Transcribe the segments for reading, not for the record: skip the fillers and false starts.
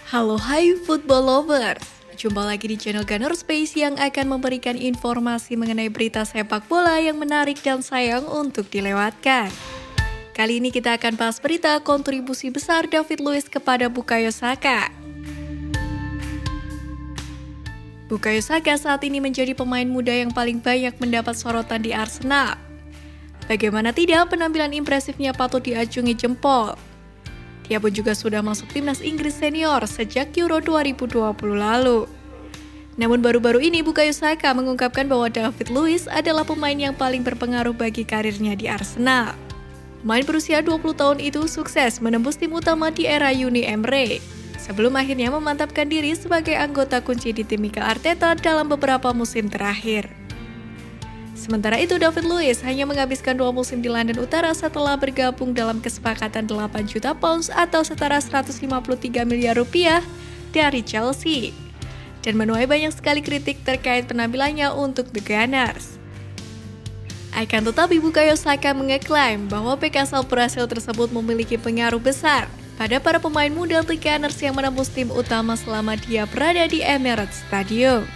Halo hai football lovers, jumpa lagi di channel Gunner Space yang akan memberikan informasi mengenai berita sepak bola yang menarik dan sayang untuk dilewatkan. Kali ini kita akan bahas berita kontribusi besar David Luiz kepada Bukayo Saka. Bukayo Saka saat ini menjadi pemain muda yang paling banyak mendapat sorotan di Arsenal. Bagaimana tidak, penampilan impresifnya patut diacungi jempol. Dia pun juga sudah masuk timnas Inggris senior sejak Euro 2020 lalu. Namun baru-baru ini Bukayo Saka mengungkapkan bahwa David Luiz adalah pemain yang paling berpengaruh bagi karirnya di Arsenal. Pemain berusia 20 tahun itu sukses menembus tim utama di era Uni Emre, sebelum akhirnya memantapkan diri sebagai anggota kunci di tim Mikel Arteta dalam beberapa musim terakhir. Sementara itu, David Luiz hanya menghabiskan 2 musim di London Utara setelah bergabung dalam kesepakatan 8 juta pounds atau setara 153 miliar rupiah dari Chelsea, dan menuai banyak sekali kritik terkait penampilannya untuk The Gunners. Akan tetapi Bukayo Saka mengeklaim bahwa bek asal Brasil tersebut memiliki pengaruh besar pada para pemain muda The Gunners yang menembus tim utama selama dia berada di Emirates Stadium.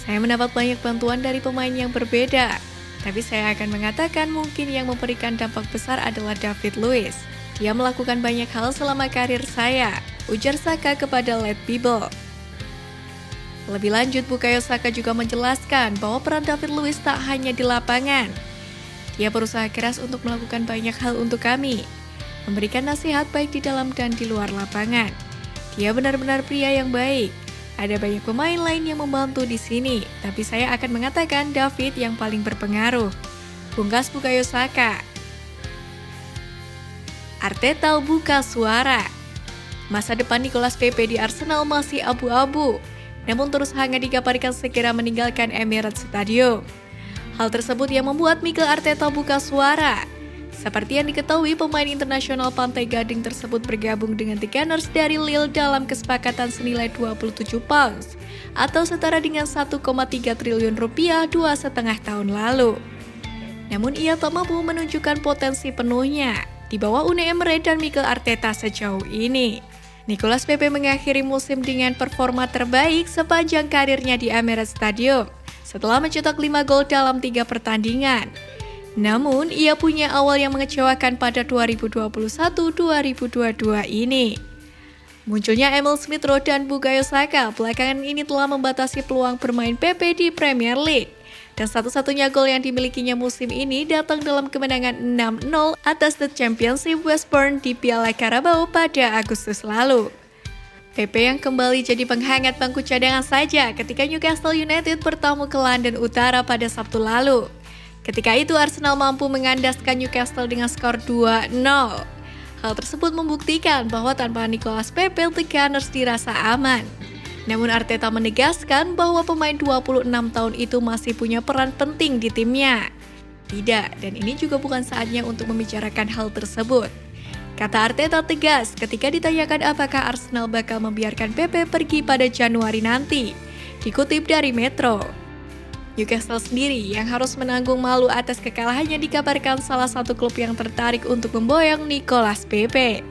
Saya mendapat banyak bantuan dari pemain yang berbeda, tapi saya akan mengatakan mungkin yang memberikan dampak besar adalah David Luiz. Dia melakukan banyak hal selama karir saya, ujar Saka kepada Let People. Lebih lanjut, Bukayo Saka juga menjelaskan bahwa peran David Luiz tak hanya di lapangan. Dia berusaha keras untuk melakukan banyak hal untuk kami, memberikan nasihat baik di dalam dan di luar lapangan. Dia benar-benar pria yang baik. Ada banyak pemain lain yang membantu di sini, tapi saya akan mengatakan David yang paling berpengaruh, pungkas Bukayo Saka. Arteta buka suara. Masa depan Nicolas Pepe di Arsenal masih abu-abu, namun terus hangat dikabarkan segera meninggalkan Emirates Stadium. Hal tersebut yang membuat Mikel Arteta buka suara. Seperti yang diketahui, pemain internasional Pantai Gading tersebut bergabung dengan The Gunners dari Lille dalam kesepakatan senilai 27 pounds atau setara dengan 1,3 triliun rupiah 2,5 tahun lalu. Namun ia tak mampu menunjukkan potensi penuhnya di bawah Uni Emre dan Mikel Arteta sejauh ini. Nicolas Pepe mengakhiri musim dengan performa terbaik sepanjang karirnya di Emirates Stadium setelah mencetak 5 gol dalam 3 pertandingan. Namun, ia punya awal yang mengecewakan pada 2021-2022 ini. Munculnya Emil Smith Rowe dan Bukayo Saka belakangan ini telah membatasi peluang bermain Pepe di Premier League. Dan satu-satunya gol yang dimilikinya musim ini datang dalam kemenangan 6-0 atas The Championship West Brom di Piala Carabao pada Agustus lalu. Pepe yang kembali jadi penghangat bangku cadangan saja ketika Newcastle United bertamu ke London Utara pada Sabtu lalu. Ketika itu Arsenal mampu mengandaskan Newcastle dengan skor 2-0. Hal tersebut membuktikan bahwa tanpa Nicolas Pepe, The Gunners dirasa aman. Namun Arteta menegaskan bahwa pemain 26 tahun itu masih punya peran penting di timnya. Tidak, dan ini juga bukan saatnya untuk membicarakan hal tersebut. Kata Arteta tegas ketika ditanyakan apakah Arsenal bakal membiarkan Pepe pergi pada Januari nanti. Dikutip dari Metro. Newcastle sendiri yang harus menanggung malu atas kekalahannya dikabarkan salah satu klub yang tertarik untuk memboyong Nicolas Pepe.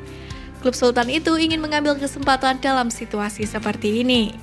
Klub Sultan itu ingin mengambil kesempatan dalam situasi seperti ini.